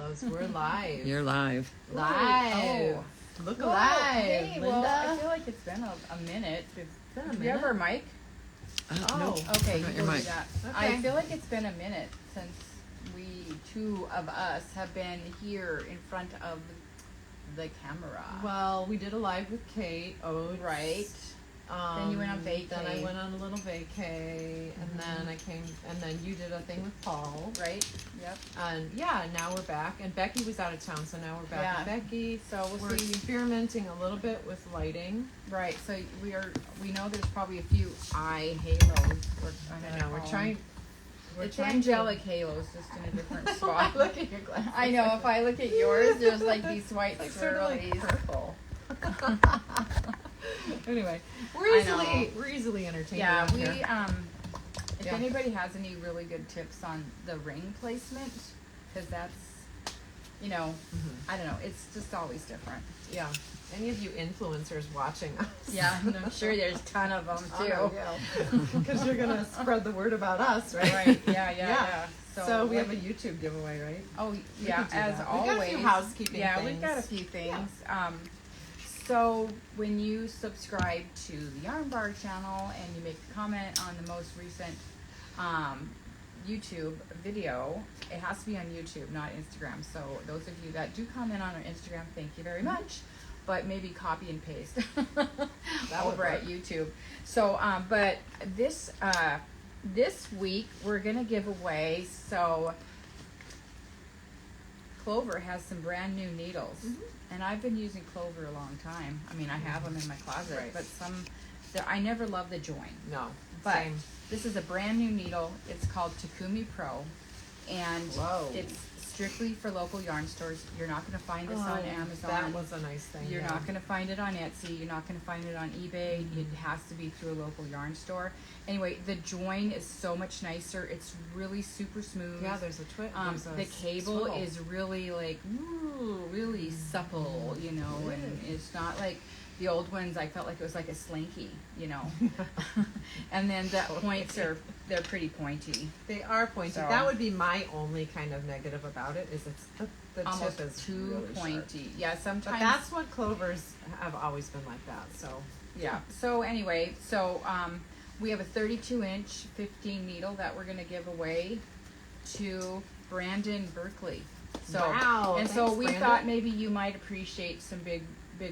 We're live. You're live. Live. Oh. Look Well, alive, hey, Linda. well, I feel like it's been a minute. Do you have our mic? No. Okay, Not you your go do mic. that. Okay. I feel like it's been a minute since two of us have been here in front of the camera. Well, we did a live with Kate. Oh, Right. Then you went on vacay. Then I went on a little vacay, and then I came, and then you did a thing with Paul. Right? Yep. And yeah, now we're back. And Becky was out of town, so now we're back with Becky. So We're see. experimenting a little bit with lighting. Right. So we know there's probably a few eye halos. I know we're trying. It's angelic halos, just in a different spot. Look at your glasses. I know. If I look at yours, there's like these white It's like sort of like swirlies. purple. Anyway, we're easily entertained. Yeah, around we here. if Yeah. anybody has any really good tips on the ring placement, because that's, I don't know, it's just always different. Yeah. Any of you influencers watching us? Yeah, and I'm sure there's a ton of them too. Because you're gonna spread the word about us, right? Right. Yeah. So we have a YouTube giveaway, right? Oh We yeah, could do as that. always. We got a few housekeeping Yeah, things. we've got a few things. So when you subscribe to the Yarn Bar channel and you make a comment on the most recent YouTube video, it has to be on YouTube, not Instagram. So those of you that do comment on our Instagram, thank you very much. But maybe copy and paste over at YouTube. So, but this week we're gonna give away. So Clover has some brand new needles, and I've been using Clover a long time. I mean, I have them in my closet, Right. but I never love the join. No. But Same. this is a brand new needle. It's called Takumi Pro, and Whoa. it's strictly for local yarn stores. You're not going to find this on Amazon. That was a nice thing. You're yeah. not going to find it on Etsy. You're not going to find it on eBay. It has to be through a local yarn store. Anyway, the join is so much nicer. It's really super smooth. Yeah, there's a twist. The cable is really really supple, and it's not like the old ones. I felt like it was like a slinky, and then the points they're pretty pointy. They are pointy. So- That would be my only kind of negative about it. Is it's the Almost tip is too really pointy. Sharp. Yeah, sometimes. But that's what clovers have always been like that. So Yeah. So anyway, we have a 32-inch 15 needle that we're going to give away to Brandon Buerkle. So, wow. And so Thanks, we Brandon. thought maybe you might appreciate some big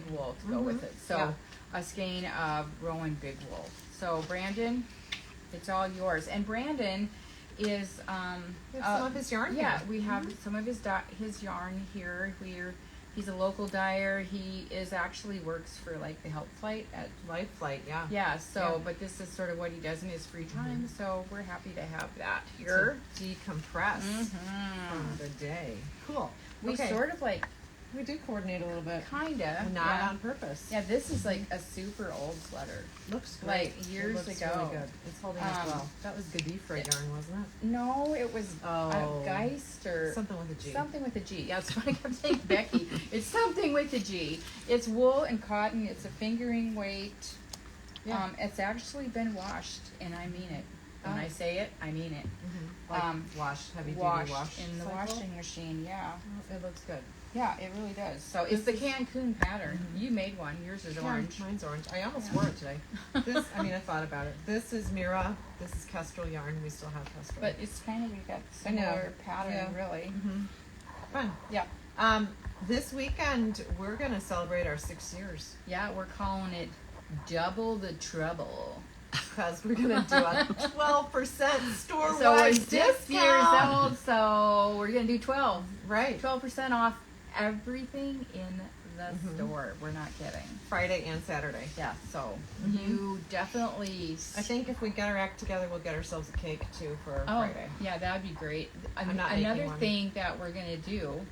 wool to go with it. So Yeah. a skein of Rowan Big Wool. So Brandon, it's all yours. And Brandon is We have some of his yarn yeah, here. we have some of his yarn here. He's a local dyer. He actually works for like the Help Flight at Life Flight, yeah. yeah. So, Yeah. but this is sort of what he does in his free time. So we're happy to have that here. To decompress from the day. Cool. We Okay. sort of like We do coordinate a little bit. kinda Not on purpose. Yeah, this is like a super old sweater. Looks great. Like, It years looks ago. Really good. It's holding up Um, well. That was Gadifra yarn, wasn't it? No, it was Oh. a Geist or Something with a G. something with a G. Yeah, it's funny. I kept saying Becky. It's something with a G. It's wool and cotton. It's a fingering weight. Yeah. It's actually been washed, and I mean it. When I say it, I mean it. Like Washed heavy duty wash in the cycle? washing machine. Yeah, Oh, it looks good. yeah, it really does. So it's the Cancun pattern. You made one. Yours is orange. Mine's orange. I almost Yeah. wore it today. I thought about it. This is Mira. This is Kestrel yarn. We still have Kestrel. But it's kind of, we got I know. similar pattern, Yeah. really. Fun. Yeah. This weekend we're gonna celebrate our 6 years Yeah, we're calling it Double the Trouble. because we're gonna do a 12% store So we're wide 6 discount. years old, so we're going to do 12. Right. 12% off everything in the Mhm. store. We're not kidding. Friday and Saturday. Yeah, so Mhm. you definitely... I think if we get our act together, we'll get ourselves a cake too for Oh, Friday. yeah, that would be great. I'm not making Another one. thing that we're going to do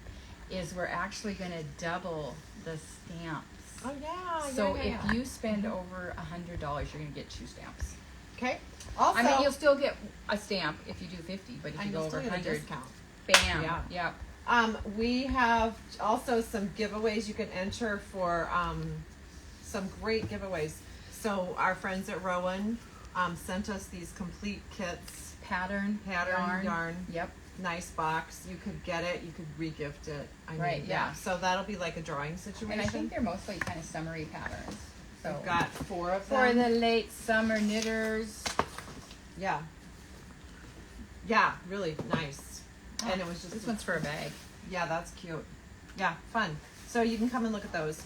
is we're actually going to double the stamps. Oh yeah. So yeah. if you spend over $100, you're going to get 2 stamps. Okay. Also, I mean, you'll still get a stamp if you do 50, but if you and go you'll over still get a 100, discount. bam. Yeah. Yep. We have also some giveaways you can enter for some great giveaways. So our friends at Rowan sent us these complete kits, Pattern yarn Yep. nice box. You could get it, you could re-gift it. I mean, Right, yeah. So that'll be like a drawing situation. And I think they're mostly kind of summery patterns. So we've got 4 of for them. the late summer knitters. Yeah. Yeah, really nice. Oh, And it was just this one's for a bag. Yeah, that's cute. Yeah, fun. So you can come and look at those.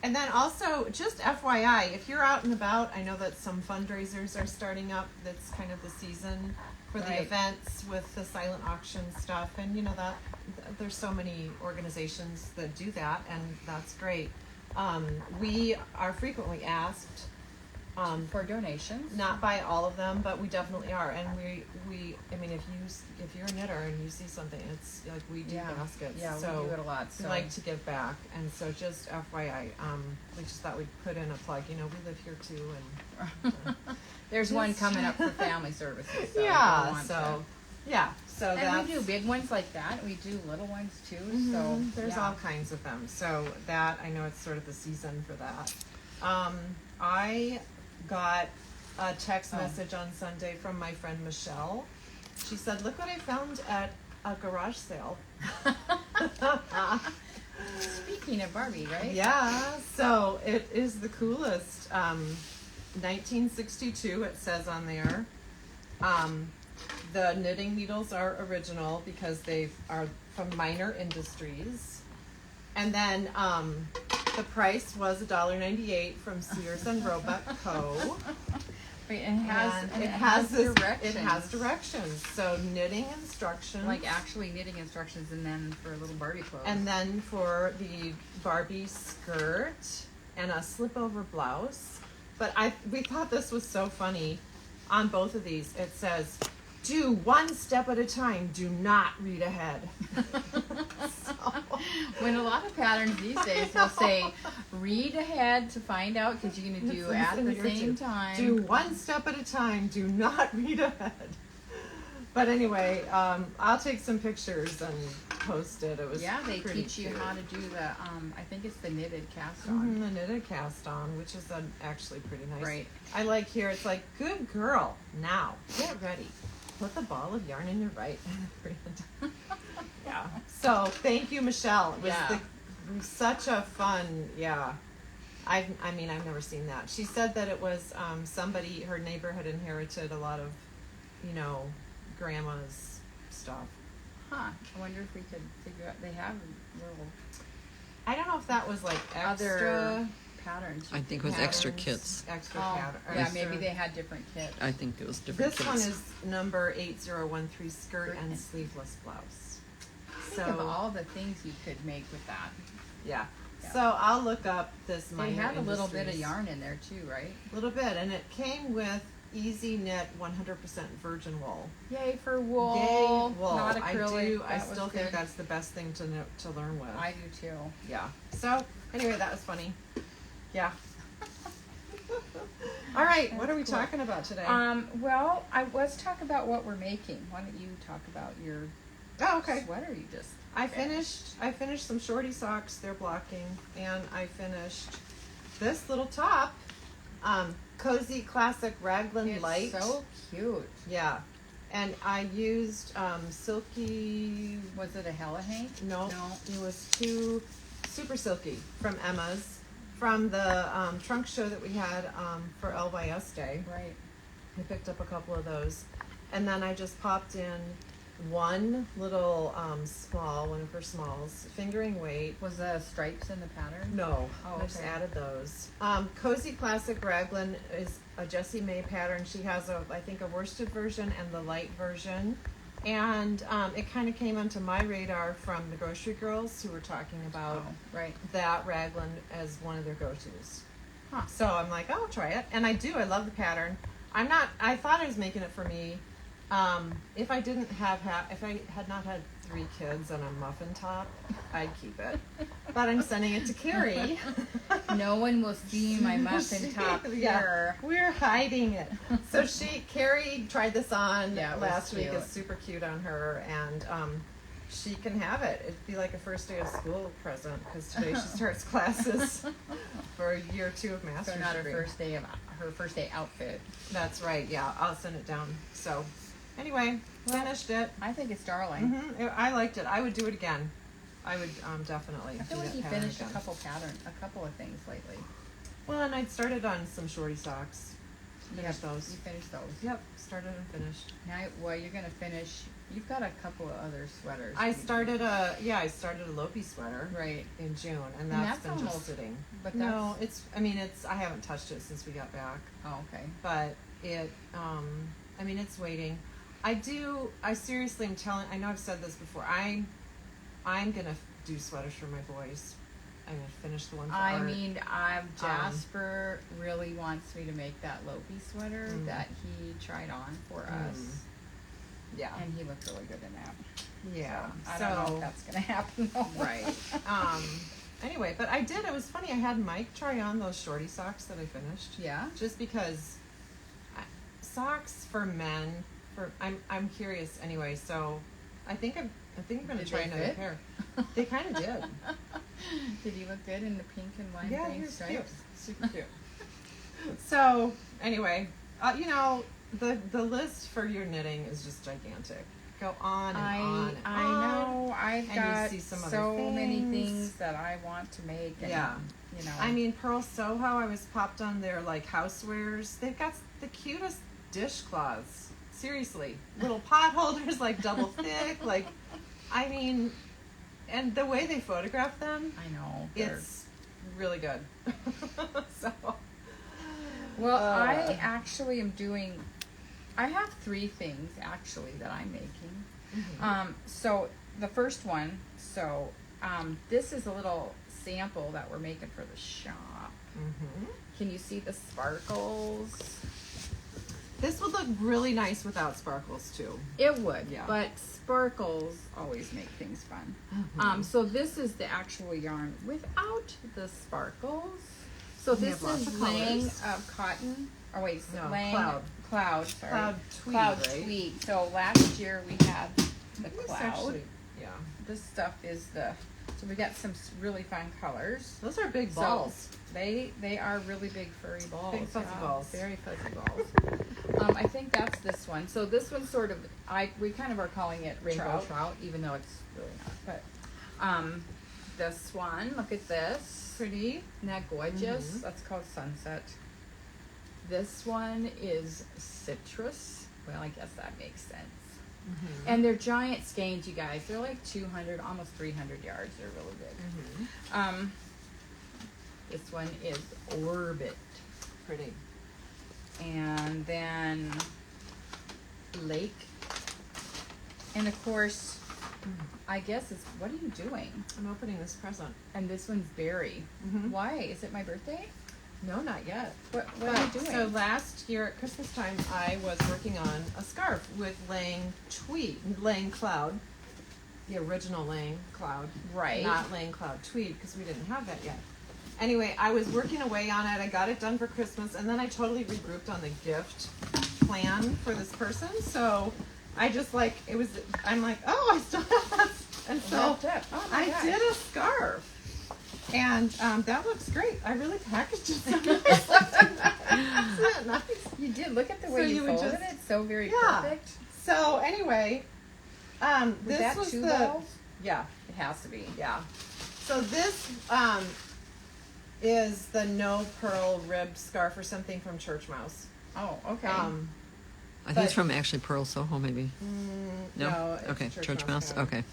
And then also, just FYI, if you're out and about, I know that some fundraisers are starting up. That's kind of the season for the Right. events with the silent auction stuff. And you know that there's so many organizations that do that, and that's great. We are frequently asked, For donations. not by all of them, but we definitely are. And we I mean, if you're a knitter and you see something, it's like we do baskets. Yeah, so we do it a lot. So we like to give back, and so just FYI, we just thought we'd put in a plug. You know, we live here too, and there's one coming up for family services. So yeah, if you want so yeah, so and that's, we do big ones like that. We do little ones too. mhm, So there's yeah. all kinds of them. So that, I know it's sort of the season for that. I got a text message on Sunday from my friend Michelle. She said, "Look what I found at a garage sale." Speaking of Barbie, right? Yeah, so it is the coolest. 1962, it says on there. The knitting needles are original because they are from Minor Industries. And then the price was $1.98 from Sears and Roebuck Co. Wait, and And it has directions. It has directions. So knitting instructions. Like actually knitting instructions, and then for little Barbie clothes. And then for the Barbie skirt and a slip-over blouse. But we thought this was so funny. On both of these, it says, "Do one step at a time. Do not read ahead." When a lot of patterns these days will say, read ahead to find out, because you're going to do It's at in the here same too. time. Do one step at a time. Do not read ahead. But anyway, I'll take some pictures and post it. It was Yeah, they pretty teach you cute. how to do the, I think it's the knitted cast on. The knitted cast on, which is actually pretty nice. Right. I like here, it's like, "Good girl, now get ready. Put the ball of yarn in your right." Yeah. So thank you, Michelle. It was Yeah. such a fun, yeah. I mean, I've never seen that. She said that it was somebody, her neighbor had inherited a lot of, grandma's stuff. Huh. I wonder if we could figure out, they have little I don't know if that was like extra other patterns. I think it was extra patterns, kits. Extra Oh, pattern. yeah, extra- maybe they had different kits. I think it was different This kits. one is number 8013, skirt Skirt and and- sleeveless blouse. Think of all the things you could make with that. Yeah. Yeah. So I'll look up this They Minor had a little bit of Industries. yarn in there too, right? A little bit, and it came with Easy Knit 100% virgin wool. Yay for wool. Yay, wool. Not acrylic. I That was still think good. that's the best thing to learn with. I do too. Yeah. So anyway, that was funny. Yeah. All right, what are we Cool. talking about today? Well, let's talk about what we're making. Why don't you talk about your oh, okay. sweater you just I finished some shorty socks, they're blocking, and I finished this little top, cozy classic raglan It's light. so cute. Yeah, and I used silky. Was it a Hella Hank? No, No. it was two super silky from Emma's, from the trunk show that we had for LYS Day. Right. I picked up a couple of those, and then I just popped in one little small, one of her smalls, fingering weight. Was the stripes in the pattern? No, Oh, I just okay. added those. Cozy Classic Raglan is a Jessie May pattern. She has I think a worsted version and the light version. And it kind of came onto my radar from the grocery girls who were talking about Oh, right. that raglan as one of their go-tos. Huh. So I'm like, oh, I'll try it. And I do. I love the pattern. I thought I was making it for me. If I didn't if I had not had 3 kids and a muffin top, I'd keep it. But I'm sending it to Carrie. No one will see my muffin top Yeah, here. we're hiding it. So Carrie tried this on Yeah, it was last week. cute. It's super cute on her, and she can have it. It'd be like a first day of school present because today she starts classes for year 2 of master's So not degree. her first day outfit. That's right. Yeah, I'll send it down. So, anyway, Well, finished it. I think it's darling. I liked it. I would do it again. I would definitely. I feel do like that you pattern finished again. a couple of things lately. Well, and I'd started on some shorty socks. Finished those. You finished those. Yep, started and finished. Now, well, you're gonna finish. You've got a couple of other sweaters. I started a Lopi sweater right, in June, and And that's that's been almost- just sitting. but No, it's I haven't touched it since we got back, Oh, okay. but it it's waiting. I seriously am telling. I know I've said this before. I'm gonna do sweaters for my boys. I'm gonna finish the one for I Art. mean, Jasper really wants me to make that Lopi sweater that he tried on for us, Yeah. and he looked really good in that. Yeah. I don't know if that's gonna happen though. Right. Anyway, but I did. It was funny. I had Mike try on those shorty socks that I finished. Yeah. Just because socks for men. I'm curious anyway. So I think I'm gonna Did try they another fit? pair. They kind of did. Did he look good in the pink and lime Yeah, green he was cute. stripes? Super cute. So anyway, the list for your knitting is just gigantic. Go on and on and I on. know. I've and got you see some other so many things. things that I want to make. And, Yeah. You know. I mean, Pearl Soho, I was popped on their like housewares. They've got the cutest dishcloths. Seriously, little pot holders, like double thick. Like, I mean, and the way they photograph them, I know. it's really good. So, Well, I actually am doing. I have 3 things actually that I'm making. So the first one. So this is a little sample that we're making for the shop. Can you see the sparkles? This would look really nice without sparkles too. It would, Yeah. but sparkles always make things fun. So this is the actual yarn without the sparkles. So We this have lots is of Lang colors. cotton. Oh wait, No, Lang cloud. Sorry, Cloud tweed, Cloud right? tweed. So last year we had the This cloud. actually, yeah. This stuff is the. So we got some really fun colors. Those are big So balls. they are really big furry balls. Big fuzzy balls. Very fuzzy balls. I think that's this one. So this one's sort of we kind of are calling it rainbow trout, even though it's really not. But this one, look at this. Pretty. Isn't that gorgeous? That's called Sunset. This one is citrus. Well, I guess that makes sense. And they're giant skeins, you guys. They're like 200, almost 300 yards. They're really big. This one is Orbit. Pretty. And then Lake. And of course, I guess it's, what are you doing? I'm opening this present. And this one's Berry. Why? Is it my birthday? No, not yet. What are you doing? So last year at Christmas time, I was working on a scarf with Lang Cloud, the original Lang Cloud, Right. Not Lang Cloud Tweed, because we didn't have that yet. Anyway, I was working away on it. I got it done for Christmas, and then I totally regrouped on the gift plan for this person. So I just I'm like, oh, I still have that, and so Oh my I gosh. did a scarf. And that looks great. I really packaged it so nicely. Isn't it nice? You did. Look at the So way you you would folded just- it. So very Yeah. perfect. So anyway, Was this that was 2 the balls? yeah It has to be. yeah. So this is the no pearl ribbed scarf or something from Church Mouse. Oh, okay. I think it's from actually Pearl Soho, maybe. No, it's Okay. Church Mouse. kind. Okay.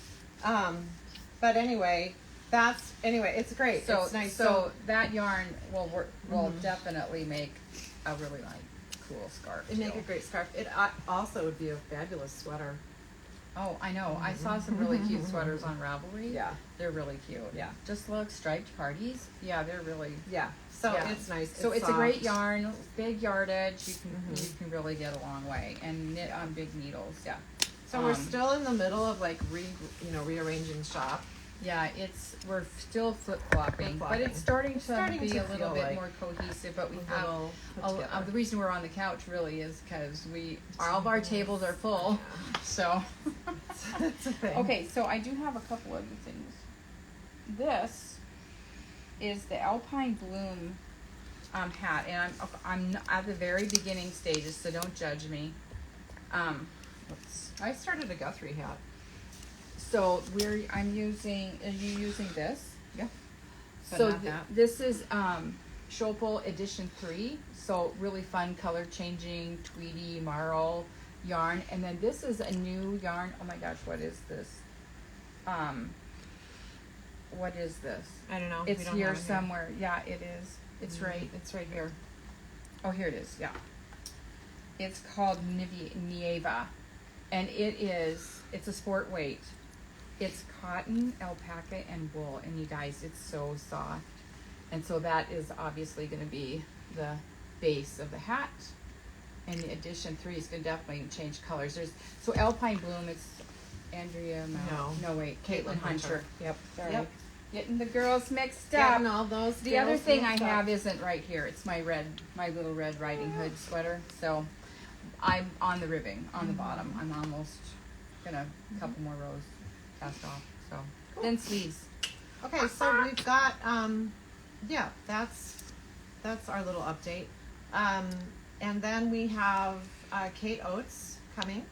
But anyway, it's great. so it's nice. So that yarn will definitely make a really cool scarf. It make too. a great scarf. It also would be a fabulous sweater. Oh, I know. I saw some really cute sweaters on Ravelry. Yeah. They're really cute. Yeah. Just look, striped parties. Yeah, they're really. Yeah. So Yeah. it's nice. So it's a great soft. yarn, big yardage. You can really get a long way and knit on big needles. Yeah. So we're still in the middle of rearranging shop. Yeah, we're still flip flopping, but it's starting to be a little feel bit like more cohesive. But we a have little put together. the reason we're on the couch really is because all of our tables are full. So That's a thing. okay, so I do have a couple other things. This is the Alpine Bloom hat, and I'm at the very beginning stages, so don't judge me. I started a Guthrie hat. So I'm using. Are you using this? Yeah. But So not that. this is Schopel Edition 3. So really fun color changing Tweety Marl yarn, and then this is a new yarn. Oh my gosh, what is this? What is this? I don't know. It's We don't here have it somewhere. Yeah, it is. It's right. It's right here. Oh, here it is. Yeah. It's called Nieva, and it's a sport weight. It's cotton, alpaca, and wool, and you guys, it's so soft. And so that is obviously going to be the base of the hat. And the edition 3 is going to definitely change colors. So Alpine Bloom, it's Andrea No, wait, Caitlin Hunter. Yep, sorry. Yep. Getting the girls mixed Getting up. all those. The other girls thing I mixed up. have isn't right here. It's my little Red Riding Hood sweater. So I'm on the ribbing on the bottom. I'm almost gonna couple more rows cast off. So Cool. then sleeves. Okay, so we've got yeah, that's our little update. And then we have Kate Oates coming.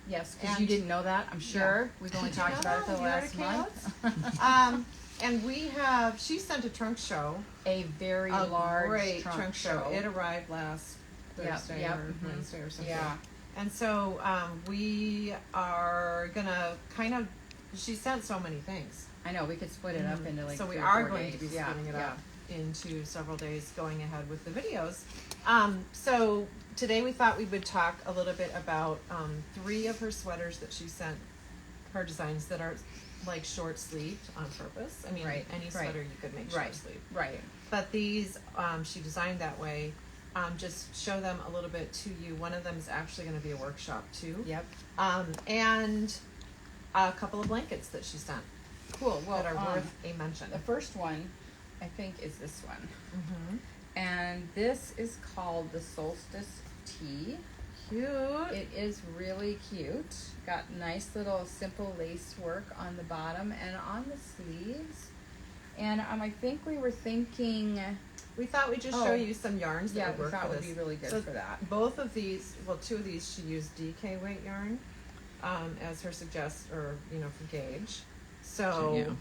Yes, because And- you didn't know that. I'm sure we've only talked about it for the You heard last of Kate month. And she sent a trunk show. A very A large great trunk show. It arrived last Yep, Thursday yep, or mhm. Wednesday or something. Yeah. And so we are gonna kind of. She sent so many things. I know we could split it up into like. So we 3 or are 4 going days. to be Yeah, splitting it yeah. up into several days going ahead with the videos. So today we thought we would talk a little bit about 3 of her sweaters that she sent, her designs that are like short sleeved on purpose. I mean, Right, any right. sweater you could make Right. short sleeve. Right. But these she designed that way. Just show them a little bit to you. One of them is actually going to be a workshop too. Yep. And a couple of blankets that she sent Cool. Well, that are worth a mention. the first one, I think, is this one. Mm-hmm. And this is called the Solstice Tee. Cute. It is really cute. Got nice little simple lace work on the bottom and on the sleeves. And I think we were thinking, We thought we'd just Oh. show you some yarns that yeah, would we work thought for would this. be really good So for that. Both of these, well, 2 of these, she used DK weight yarn as her for gauge. So Yeah.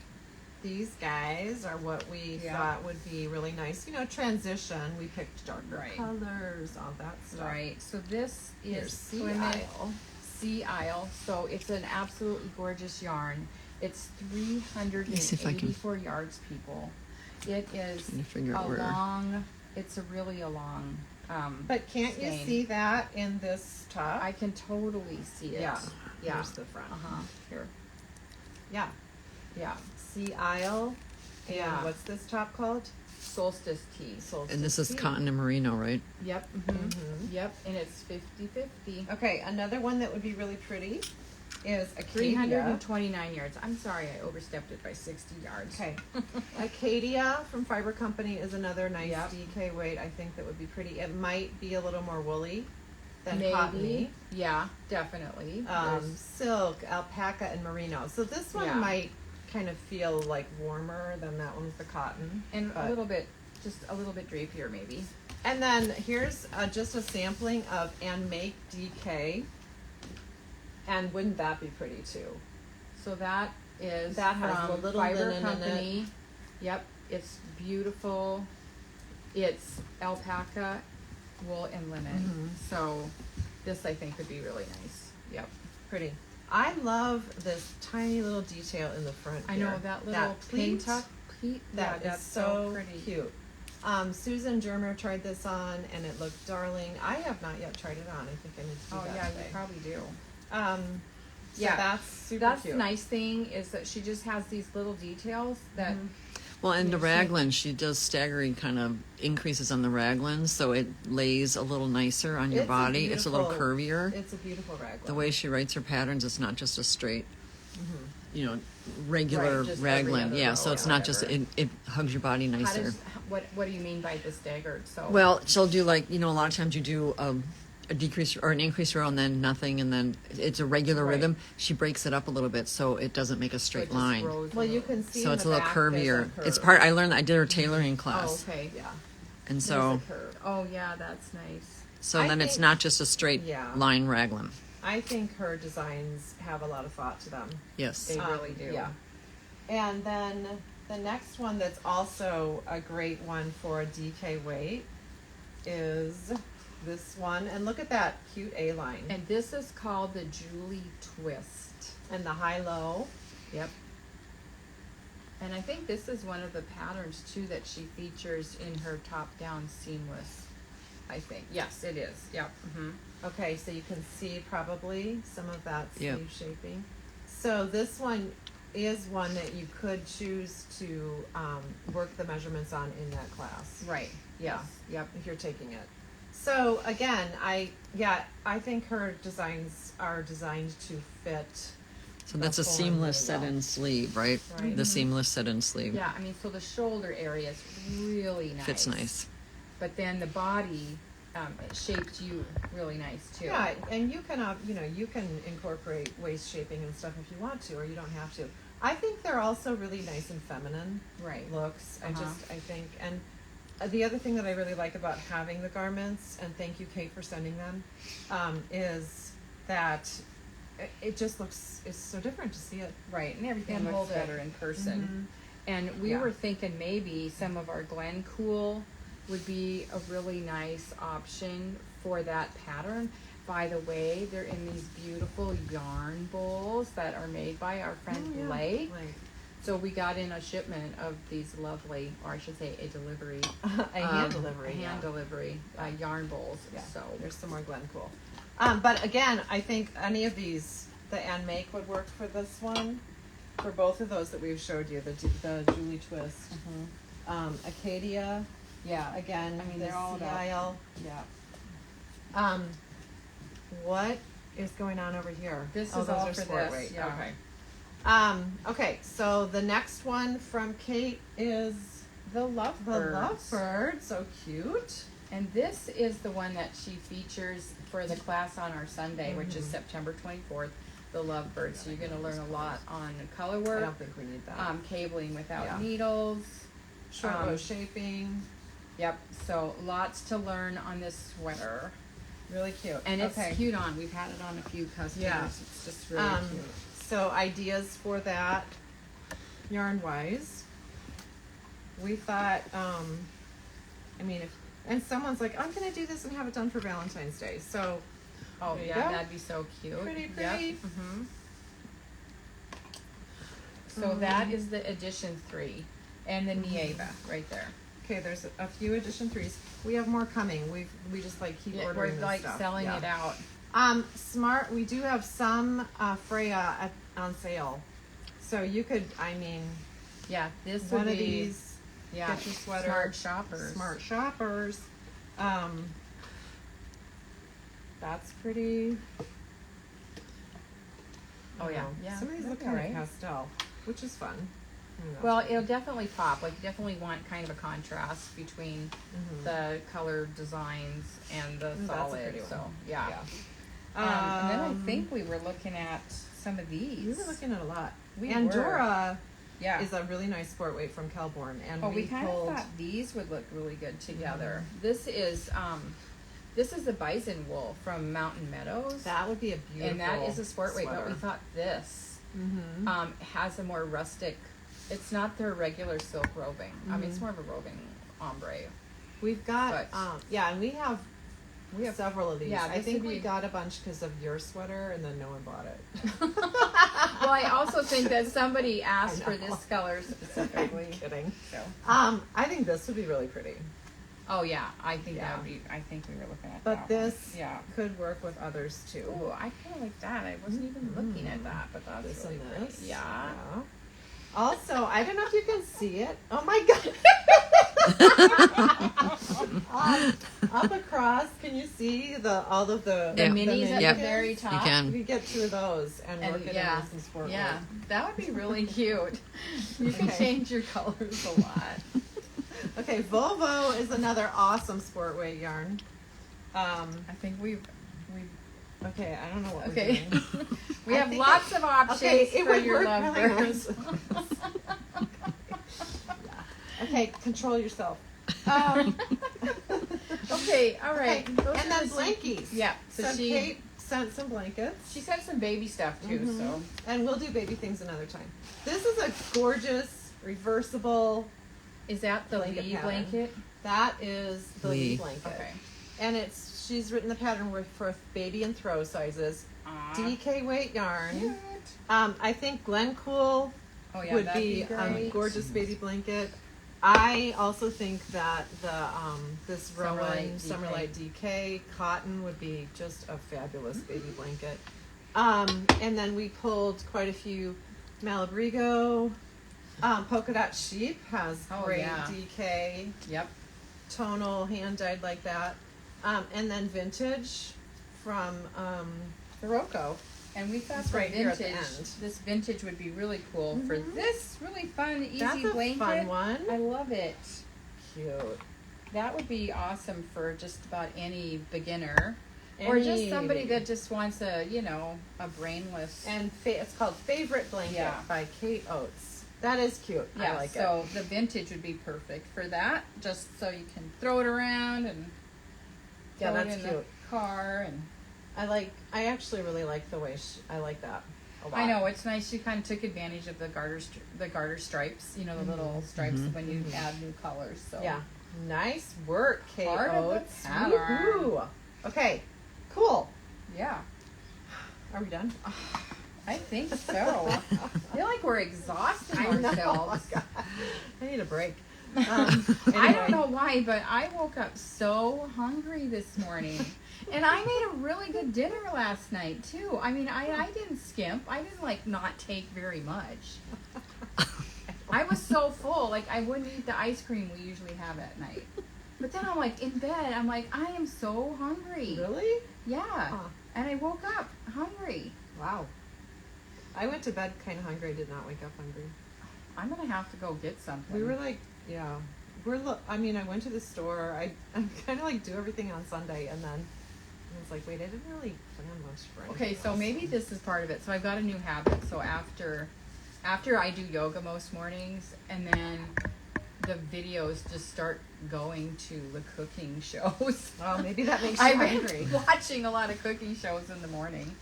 these guys are what we Yeah. thought would be really nice. Transition. We picked darker Right. colors, all that stuff. Right. So this Here's is Sea Plymouth Isle. Sea Isle. So it's an absolutely gorgeous yarn. It's me see if I can- 384 yards, people. It is Trying to figure a out where. long. It's really a long. But can't you skein. see that in this top? I can totally see it. Yeah. Yeah. Here's the front. Here. Yeah. Yeah. Sea Isle. And Yeah. what's this top called? Solstice Tee. Solstice And this is Tee. cotton and merino, right? Yep. Yep. And it's 50-50. Okay, another one that would be really pretty is Acadia. 329 yards. I'm sorry, I overstepped it by 60 yards. Okay. Acadia from Fiber Company is another nice Yep. DK weight. I think that would be pretty. It might be a little more woolly than Maybe. cottony. Yeah, definitely. There's- Silk, alpaca, and merino. So this one Yeah. might kind of feel like warmer than that one with the cotton. and but- a little bit, just a little bit drapier maybe. And then here's just a sampling of And Make DK. And wouldn't that be pretty too? So that is That has from a little Fiber linen in it. Company. Yep, it's beautiful. It's alpaca, wool, and linen. So this I think would be really nice. Yep. Pretty. I love this tiny little detail in the front. I here. know that little pin pleat, tuck. Pleat, That yeah, is that's so pretty. cute. Susan Germer tried this on and it looked darling. I have not yet tried it on. I think I need to do Oh that yeah, today. you probably do. So Yeah. that's super That's cute. the nice thing is that she just has these little details that Well, and the Yeah, she- raglan, she does staggering kind of increases on the raglan, so it lays a little nicer on your It's a body. It's a little beautiful- curvier. It's a beautiful raglan. The way she writes her patterns, it's not just a straight, regular Right, just every raglan. other Yeah, row so it's or not just whatever. it hugs your body how nicer. does what do you mean by the staggered? So Well, she'll do like a lot of times you do a decrease or an increase row and then nothing, and then it's a regular Right. rhythm. She breaks it up a little bit so it doesn't make a so it straight just line. grows Well, you little. can see So in it's a the little back there's a curvier. It's curve. part. I learned. I did her tailoring class, Oh, okay. Yeah. and There's so a curve. Oh yeah, that's nice. so I then it's think- not just a straight Yeah. line raglan. I think her designs have a lot of thought to them. Yes. They really do. Yeah. And then the next one that's also a great one for a DK weight is this one. And look at that cute A-line. And this is called the Julie Twist. And the high-low. Yep. And I think this is one of the patterns too that she features in her top-down seamless. I think. Yes, it is. Yep. Mm-hmm. Okay, so you can see probably some of that Yep. sleeve shaping. So this one is one that you could choose to work the measurements on in that class. Right. Yeah. Yep. If you're taking it. So again, I think her designs are designed to fit. So that's a the form seamless really well. set-in sleeve, right? Right. The seamless set-in sleeve. Yeah. I mean, so the shoulder area is really nice. Fits nice. But then the body, it shaped you really nice too. Yeah, and you can you can incorporate waist shaping and stuff if you want to, or you don't have to. I think they're also really nice and feminine Right. looks. Uh-huh. I think, and the other thing that I really like about having the garments, and thank you, Kate, for sending them, is that it just looks, it's so different to see it. Right. And everything And looks hold it. better in person. And we Yeah. were thinking maybe some of our Glencool would be a really nice option for that pattern. By the way, they're in these beautiful yarn bowls that are made by our friend Blake. So we got in a shipment of these lovely, or I should say a delivery. A hand delivery. Hand delivery yarn bowls. Yeah. So There's some more Glencool. But again, I think any of these, the and make would work for this one. For both of those that we've showed you, the Julie Twist, Acadia. yeah. Again, I mean, the they're all about- CIL. Yeah. What is going on over here? This Oh, is those all are for sport this, weight. yeah. Okay. Okay, so the next one from Kate is The Lovebirds. the Lovebird. So cute. And this is the one that she features for the class on our Sunday, which is September 24th, the Lovebird. So you're going to learn a lot on color I work, don't think we need that. cabling without Yeah. needles. Short row shaping. Yep, so lots to learn on this sweater. Really cute. And it's okay. cute on. We've had it on a few customers. Yeah. It's just really cute. So ideas for that, yarn wise, we thought, I mean, and someone's like, I'm gonna do this and have it done for Valentine's Day. So, Oh, there you yeah, go. that'd be so cute. Pretty, Yep. pretty. Mhm. So that is the edition 3 and the Nieva right there. okay, there's a few edition 3s. We have more coming. We just like keep Yeah, ordering we're this like stuff. selling Yeah. it out. Smart. We do have some Freya on sale, so you could. I mean, Yeah, this one would of be these. yeah, get your sweater. smart shoppers. Smart shoppers. That's pretty. Oh, yeah. know, Yeah, Some of these that'd look be kind alright. of pastel, which is fun. I don't know. Well, it'll definitely pop. Like, you definitely want kind of a contrast between the color designs and the That's a solid. pretty one. So, yeah. yeah. And then I think we were looking at some of these. we were looking at a lot. We and were. Dora Yeah. is a really nice sport weight from Kelborn, and Oh, we kind pulled. of thought these would look really good together. This is the bison wool from Mountain Meadows, That would be a beautiful. and that is a sport weight. But sweater. we thought this Mm-hmm. has a more rustic. It's not their regular silk roving. I mean, it's more of a roving ombre. We've got But- yeah, and we have several of these. yeah, I this think would we be- got a bunch because of your sweater, and then no one bought it. Well, I also think that somebody asked I for know. this color specifically. I'm kidding. So. I think this would be really pretty, Oh yeah, I think Yeah. that would be. I think we were looking at but that this one. Yeah. could work with others too. Oh, I kind of like that. I wasn't even looking at that, but that's This really and pretty. this. Yeah. Also, I don't know if you can see it. Oh my god! Up across, can you see all of the The Yeah. minis at Yep. the very You top. can. We get 2 of those and work And it yeah, into some sport yeah, weight. that would be really cute. You can Okay. change your colors a lot. Okay, Volvo is another awesome sport weight yarn. I think we've Okay, I don't know what okay. we're doing. We I have think lots of options it for would your work really lovebirds. nice. Okay, control yourself. Okay, all right. Okay, Those and are then the- blankies. Yeah, so So she Kate sent some blankets. She sent some baby stuff too, so. And we'll do baby things another time. This is a gorgeous, reversible Is that the blanket Lee pattern. blanket? That is the Lee. Lee blanket. Okay. And she's written the pattern for baby and throw sizes. Aw. DK weight yarn. Cute. I think Glencool Oh yeah, would that'd be be a great. gorgeous baby blanket. I also think that the this Summerlight Rowan DK. Summerlight DK cotton would be just a fabulous baby blanket. And then we pulled quite a few Malabrigo. Polka Dot Sheep has Oh, great yeah. DK, Yep. tonal, hand dyed like that. And then vintage from Hiroko. And we thought It's the right here at the vintage, end. this vintage would be really cool for this really fun, easy That's a blanket. fun one. I love it. Cute. That would be awesome for just about any beginner. Or just somebody Any- that just wants a, a brainless. And it's called Favorite Blanket Yeah. by Kate Oates. That is cute. Yeah, I like so the vintage would be perfect for that. Just so you can throw it around and Yeah, throw that's it in cute. the car. And it. I actually really like the way I like that a lot. I know it's nice. You kind of took advantage of the garter stripes. The little stripes when you add new colors. So Yeah. Nice work, Kate Part of the Oates. pattern. Woohoo. Okay. Cool. yeah. Are we done? I think so. I feel like we're exhausting I know. ourselves. God. I need a break. I don't Anyway. know why, but I woke up so hungry this morning. And I made a really good dinner last night, too. I mean, I didn't skimp. I didn't, not take very much. I was so full. I wouldn't eat the ice cream we usually have at night. But then I'm, in bed. I'm I am so hungry. Really? Yeah. Huh. And I woke up hungry. Wow. I went to bed kind of hungry. I did not wake up hungry. I'm going to have to go get something. We were yeah. I went to the store. I kind of do everything on Sunday, and then I was like, wait, I didn't really plan much for anything Okay, so else. maybe this is part of it. So I've got a new habit. So after I do yoga most mornings, and then the videos just start going to the cooking shows. Well, maybe that makes you I've hungry. been watching a lot of cooking shows in the morning.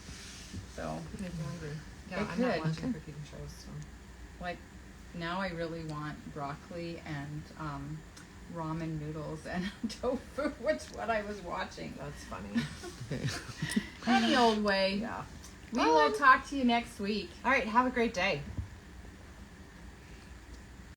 So, Make you hungry. Yeah, It I'm not could. watching cooking shows. So. now I really want broccoli and ramen noodles and tofu, which is what I was watching. That's funny. Okay. Any old way. Yeah. We will talk to you next week. All right. Have a great day.